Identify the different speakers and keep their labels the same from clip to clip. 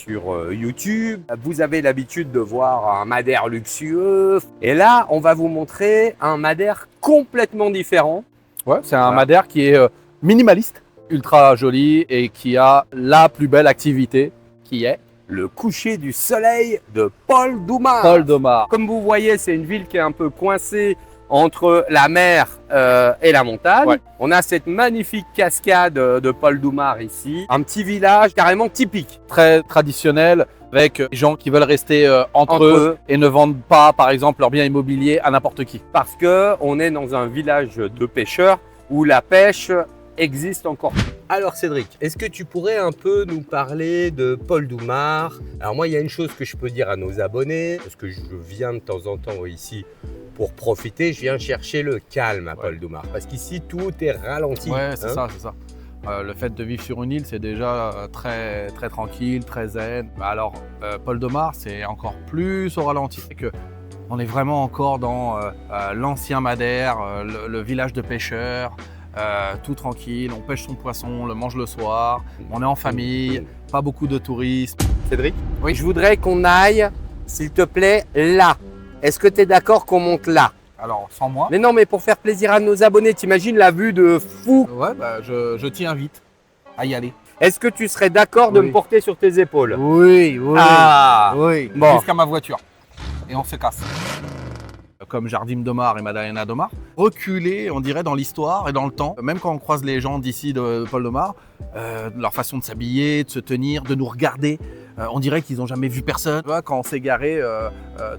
Speaker 1: sur YouTube. Vous avez l'habitude de voir un Madère luxueux. Et là, on va vous montrer un Madère complètement différent.
Speaker 2: Ouais, c'est un Madère qui est minimaliste, ultra joli et qui a la plus belle activité qui est
Speaker 1: le coucher du soleil de Paul Doumar.
Speaker 2: Paul Doumar.
Speaker 1: Comme vous voyez, c'est une ville qui est un peu coincée entre la mer et la montagne. Ouais. On a cette magnifique cascade de Paul Doumar ici. Un petit village carrément typique.
Speaker 2: Très traditionnel, avec des gens qui veulent rester entre eux et ne vendent pas, par exemple, leur bien immobilier à n'importe qui.
Speaker 1: Parce qu'on est dans un village de pêcheurs où la pêche existe encore. Alors Cédric, est-ce que tu pourrais un peu nous parler de Paul Doumar? Alors moi, il y a une chose que je peux dire à nos abonnés, parce que je viens de temps en temps ici pour profiter, je viens chercher le calme à Paul Doumar, parce qu'ici tout est ralenti.
Speaker 2: Ouais, c'est ça, c'est ça. Le fait de vivre sur une île, c'est déjà très tranquille, très zen. Alors Paul Doumar, c'est encore plus au ralenti. C'est que on est vraiment encore dans l'ancien Madère, le village de pêcheurs. Tout tranquille, on pêche son poisson, on le mange le soir, on est en famille, pas beaucoup de touristes.
Speaker 1: Cédric, oui. Je voudrais qu'on aille, s'il te plaît, là. Est-ce que tu es d'accord qu'on monte là?
Speaker 2: Alors, sans moi.
Speaker 1: Mais non, mais pour faire plaisir à nos abonnés, t'imagines la vue de fou?
Speaker 2: Ouais, bah, je t'y invite à y aller.
Speaker 1: Est-ce que tu serais d'accord de me porter sur tes épaules?
Speaker 2: Oui, oui.
Speaker 1: Ah,
Speaker 2: oui.
Speaker 1: Bon.
Speaker 2: Jusqu'à ma voiture. Et on se casse. Comme Jardim Doumar et Madalena Doumar, reculer, on dirait, dans l'histoire et dans le temps. Même quand on croise les gens d'ici de Paul Doumar, leur façon de s'habiller, de se tenir, de nous regarder, on dirait qu'ils n'ont jamais vu personne. Quand on s'est garé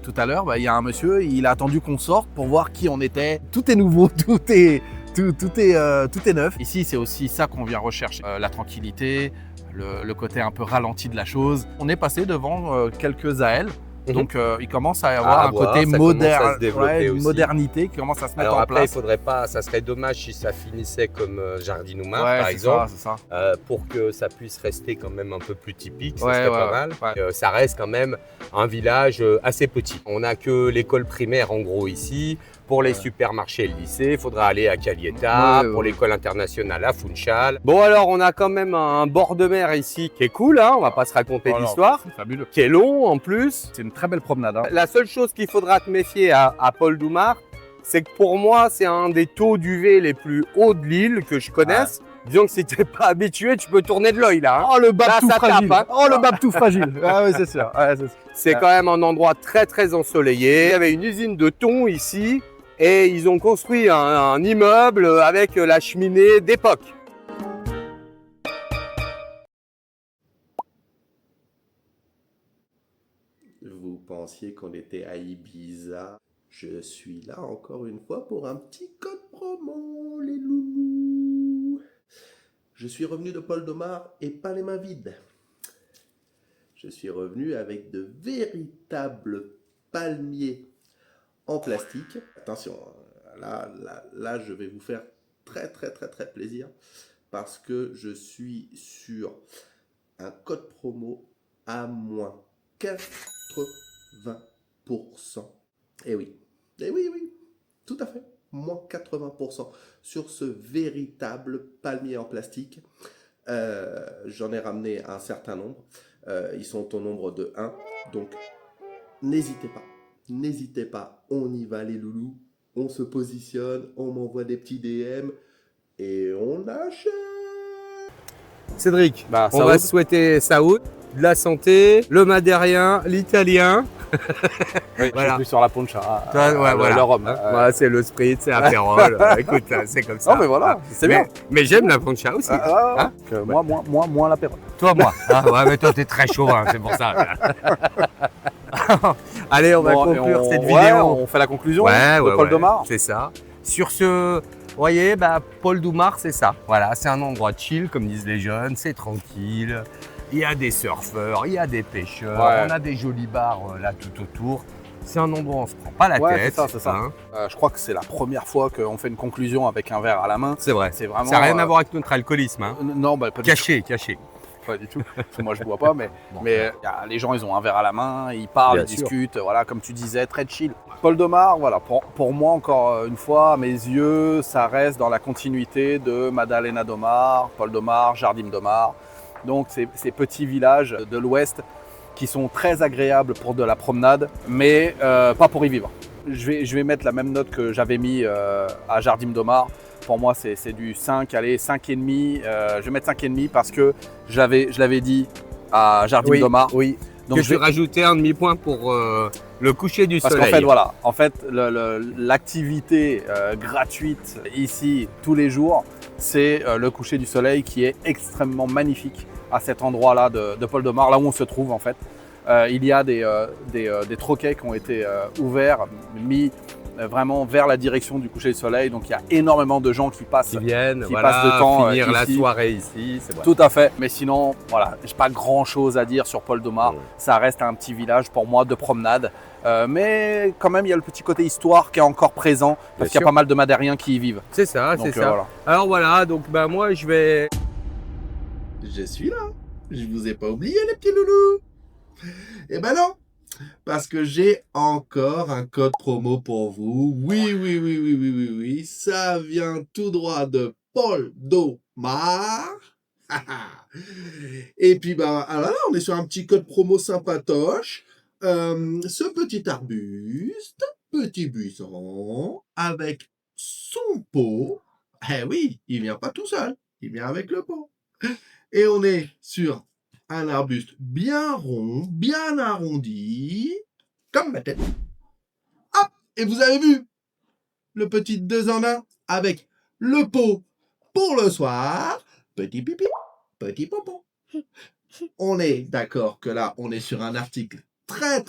Speaker 2: tout à l'heure, il y a un monsieur, il a attendu qu'on sorte pour voir qui on était. Tout est nouveau, tout est neuf. Ici, c'est aussi ça qu'on vient rechercher. La tranquillité, le côté un peu ralenti de la chose. On est passé devant quelques AL. Donc il commence à y avoir un côté moderne, une modernité qui commence à se mettre en place.
Speaker 1: Après, il faudrait pas, ça serait dommage si ça finissait comme Jardim Doumar par exemple, pour que ça puisse rester quand même un peu plus typique, ça serait pas mal. Ça reste quand même un village assez petit. On n'a que l'école primaire en gros ici. Pour les supermarchés et le lycée, il faudra aller à Calieta, pour l'école internationale à Funchal. Bon alors, on a quand même un bord de mer ici qui est cool, hein, on va pas se raconter l'histoire,
Speaker 2: fabuleux,
Speaker 1: qui est long en plus.
Speaker 2: C'est une très belle promenade. Hein.
Speaker 1: La seule chose qu'il faudra te méfier à Paul Doumar, c'est que pour moi, c'est un des taux d'UV les plus hauts de l'île que je connaisse. Disons que si tu n'es pas habitué, tu peux tourner de l'œil là. Hein.
Speaker 2: Oh le bab tout fragile.
Speaker 1: Tape, hein.
Speaker 2: Oh le bab tout fragile. Ah oui, c'est sûr.
Speaker 1: C'est quand même un endroit très ensoleillé. Il y avait une usine de thon ici. Et ils ont construit un immeuble avec la cheminée d'époque.
Speaker 3: Vous pensiez qu'on était à Ibiza? Je suis là encore une fois pour un petit code promo, les loulous. Je suis revenu de Paul Doumar et pas les mains vides. Je suis revenu avec de véritables palmiers en plastique. Attention, là, je vais vous faire très plaisir parce que je suis sur un code promo à moins 80%. Et oui, tout à fait, moins 80% sur ce véritable palmier en plastique. J'en ai ramené un certain nombre. Ils sont au nombre de 1, donc n'hésitez pas, on y va les loulous, on se positionne, on m'envoie des petits DM et on achète.
Speaker 1: Cédric, on va se souhaiter Saoud, de la santé, le madérien, l'italien.
Speaker 2: Oui, voilà. Je suis plus sur la poncha.
Speaker 1: Le rhum. Voilà, c'est le spritz, c'est l'apérole. Écoute, c'est comme ça.
Speaker 2: Non mais voilà, c'est bien.
Speaker 1: Mais j'aime la poncha aussi.
Speaker 2: Moi l'apérole.
Speaker 1: Toi, moi. Ouais, mais toi, t'es très chaud, hein, c'est pour ça. Allez, on va conclure cette vidéo.
Speaker 2: On fait la conclusion de Paul Doumar.
Speaker 1: C'est ça. Sur ce, vous voyez, Paul Doumar, c'est ça. Voilà, c'est un endroit chill, comme disent les jeunes, c'est tranquille. Il y a des surfeurs, il y a des pêcheurs, on a des jolis bars là tout autour. C'est un endroit où on se prend pas la tête.
Speaker 2: C'est ça. Hein. Je crois que c'est la première fois qu'on fait une conclusion avec un verre à la main.
Speaker 1: C'est vrai.
Speaker 2: C'est vraiment,
Speaker 1: ça n'a rien à voir avec notre alcoolisme. Hein.
Speaker 2: Non, pas
Speaker 1: caché.
Speaker 2: Pas du tout. Moi, je bois pas, mais les gens, ils ont un verre à la main, ils parlent, ils discutent. Voilà, comme tu disais, très chill. Paul Doumar, voilà, pour moi, encore une fois, à mes yeux, ça reste dans la continuité de Madalena Doumar, Paul Doumar, Jardim Doumar. Donc ces petits villages de l'Ouest qui sont très agréables pour de la promenade, mais pas pour y vivre. Je vais mettre la même note que j'avais mis à Jardim Domar. Pour moi, c'est du 5, allez, 5,5. Je vais mettre 5,5 parce que je l'avais dit à Jardim Domar.
Speaker 1: Oui. Donc je vais rajouter un demi-point pour le coucher du soleil.
Speaker 2: Parce qu'en fait, voilà, l'activité gratuite ici tous les jours, c'est le coucher du soleil qui est extrêmement magnifique à cet endroit-là de Pol-de-Mar, là où on se trouve en fait. Il y a des troquets qui ont été ouverts, mis vraiment vers la direction du coucher du soleil. Donc il y a énormément de gens qui passent,
Speaker 1: passent de temps finir la soirée ici.
Speaker 2: Tout à fait. Mais sinon, voilà, j'ai pas grand-chose à dire sur Pol-de-Mar. Ça reste un petit village pour moi de promenade. Mais quand même, il y a le petit côté histoire qui est encore présent parce qu'il y a pas mal de Madériens qui y vivent.
Speaker 1: C'est ça, c'est ça. Voilà. Alors voilà, donc moi je vais...
Speaker 3: Je suis là. Je vous ai pas oublié les petits loulous. Eh ben non, parce que j'ai encore un code promo pour vous. Oui, ça vient tout droit de Pol-de-Mar. Et puis alors là, on est sur un petit code promo sympatoche. Ce petit arbuste, petit buisson, avec son pot. Eh oui, il vient pas tout seul, il vient avec le pot. Et on est sur un arbuste bien rond, bien arrondi, comme ma tête. Hop, et vous avez vu le petit 2 en 1 avec le pot pour le soir. Petit pipi, petit popo. On est d'accord que là, on est sur un article très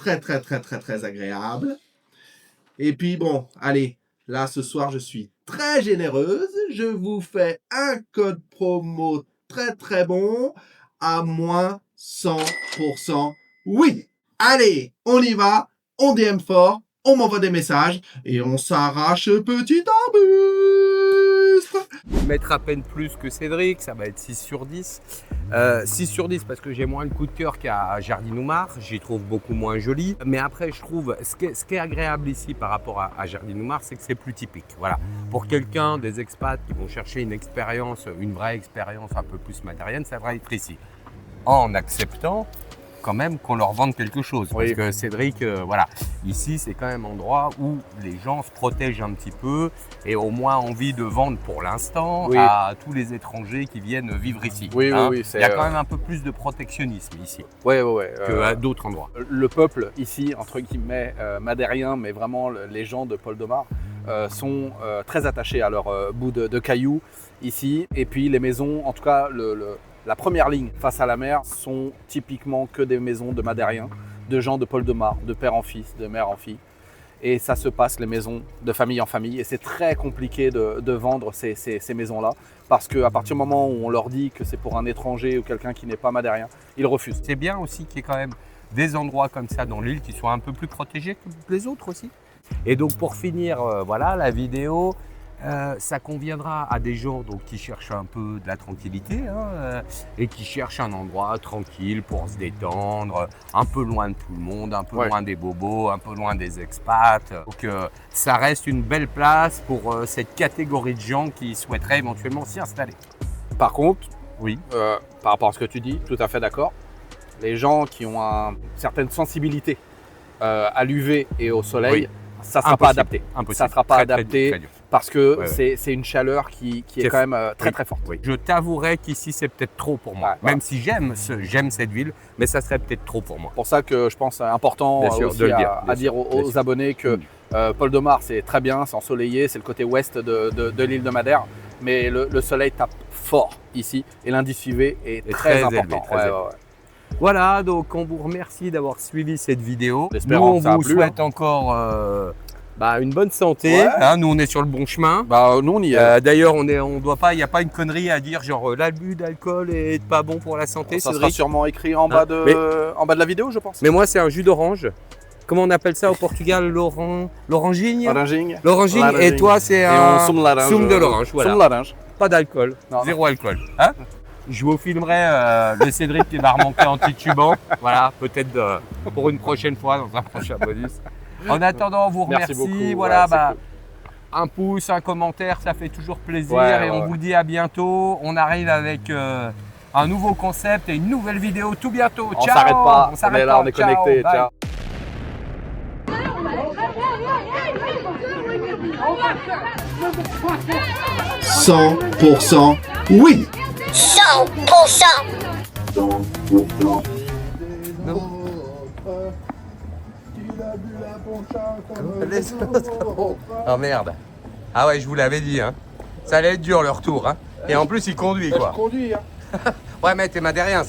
Speaker 3: agréable. Et puis bon, allez, là ce soir, je suis très généreuse. Je vous fais un code promo très bon à moins 100%. Oui, allez, on y va, on DM fort, on m'envoie des messages et on s'arrache petit arbuste.
Speaker 1: Mettre à peine plus que Cédric, ça va être 6 sur 10. 6 sur 10 parce que j'ai moins le coup de cœur qu'à Jardim-Noumar, j'y trouve beaucoup moins joli. Mais après, je trouve, ce qui est agréable ici par rapport à Jardim-Noumar, c'est que c'est plus typique. Voilà. Pour quelqu'un, des expats qui vont chercher une expérience, une vraie expérience un peu plus madérienne, ça va être ici. En acceptant quand même qu'on leur vende quelque chose. Parce que Cédric, voilà, ici c'est quand même un endroit où les gens se protègent un petit peu et au moins envie de vendre pour l'instant à tous les étrangers qui viennent vivre ici. Il y a quand même un peu plus de protectionnisme ici qu'à d'autres endroits.
Speaker 2: Le peuple ici, entre guillemets, madérien, mais vraiment les gens de Pol-de-Mar sont très attachés à leur bout de cailloux ici. Et puis les maisons, en tout cas la première ligne face à la mer sont typiquement que des maisons de Madériens, de gens de Pol-de-Mar, de père en fils, de mère en fille. Et ça se passe les maisons de famille en famille. Et c'est très compliqué de vendre ces maisons-là parce qu'à partir du moment où on leur dit que c'est pour un étranger ou quelqu'un qui n'est pas madérien, ils refusent.
Speaker 1: C'est bien aussi qu'il y ait quand même des endroits comme ça dans l'île qui soient un peu plus protégés que les autres aussi. Et donc pour finir, voilà la vidéo. Ça conviendra à des gens donc, qui cherchent un peu de la tranquillité et qui cherchent un endroit tranquille pour se détendre, un peu loin de tout le monde, un peu loin des bobos, un peu loin des expats. Donc ça reste une belle place pour cette catégorie de gens qui souhaiteraient éventuellement s'y installer.
Speaker 2: Par contre, par rapport à ce que tu dis, tout à fait d'accord. Les gens qui ont une certaine sensibilité à l'UV et au soleil, ça ne sera pas adapté. Ça ne sera pas adapté parce que c'est une chaleur qui est quand même très forte.
Speaker 1: Je t'avouerai qu'ici, c'est peut-être trop pour moi. Même si j'aime cette ville, mais ça serait peut-être trop pour moi.
Speaker 2: C'est pour ça que je pense important aussi à dire aux abonnés que Pol-de-Mar, c'est très bien, c'est ensoleillé, c'est le côté ouest de l'île de Madère. Mais le soleil tape fort ici et l'indice UV est très important.
Speaker 1: Voilà, donc on vous remercie d'avoir suivi cette vidéo. Nous, on vous souhaite encore une bonne santé. Nous, on est sur le bon chemin.
Speaker 2: Nous, on y est.
Speaker 1: D'ailleurs, il n'y a pas une connerie à dire genre l'abus d'alcool est pas bon pour la santé.
Speaker 2: Ça sera sûrement écrit en bas de la vidéo, je pense.
Speaker 1: Mais moi, c'est un jus d'orange. Comment on appelle ça au Portugal? L'orangigne.
Speaker 2: L'orangigne.
Speaker 1: Et toi, c'est un
Speaker 2: sumo
Speaker 1: de l'orange. Voilà. Pas d'alcool.
Speaker 2: Non.
Speaker 1: Zéro alcool. Je vous filmerai le Cédric qui va remonter en titubant. Voilà, peut-être pour une prochaine fois dans un prochain bonus. En attendant, on vous remercie.
Speaker 2: Merci beaucoup.
Speaker 1: Voilà, un pouce, un commentaire, ça fait toujours plaisir. Et on vous dit à bientôt. On arrive avec un nouveau concept et une nouvelle vidéo tout bientôt.
Speaker 2: On
Speaker 1: Ciao.
Speaker 2: s'arrête pas,
Speaker 1: On s'arrête
Speaker 2: est là,
Speaker 1: pas.
Speaker 2: on est
Speaker 1: Ciao,
Speaker 2: connecté.
Speaker 1: bye.
Speaker 2: Ciao.
Speaker 3: 100% oui.
Speaker 4: 100%.
Speaker 1: Oh merde. Ah ouais, je vous l'avais dit, hein. Ça allait être dur le retour, hein. Et en plus, il conduit, quoi.
Speaker 3: Je conduis, hein.
Speaker 1: Ouais, mais t'es madérien.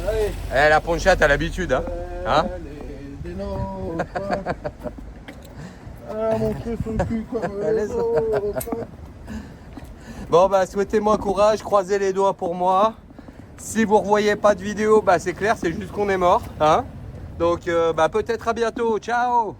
Speaker 3: Allez.
Speaker 1: Eh, la ponchette, à l'habitude, hein. Hein.
Speaker 3: Des nôtres. Ah, montrer son cul comme
Speaker 1: Allez,
Speaker 3: les autres.
Speaker 1: Bon, bah, souhaitez-moi courage, croisez les doigts pour moi. Si vous ne revoyez pas de vidéo, bah, c'est clair, c'est juste qu'on est mort, hein. Donc, bah, peut-être à bientôt. Ciao.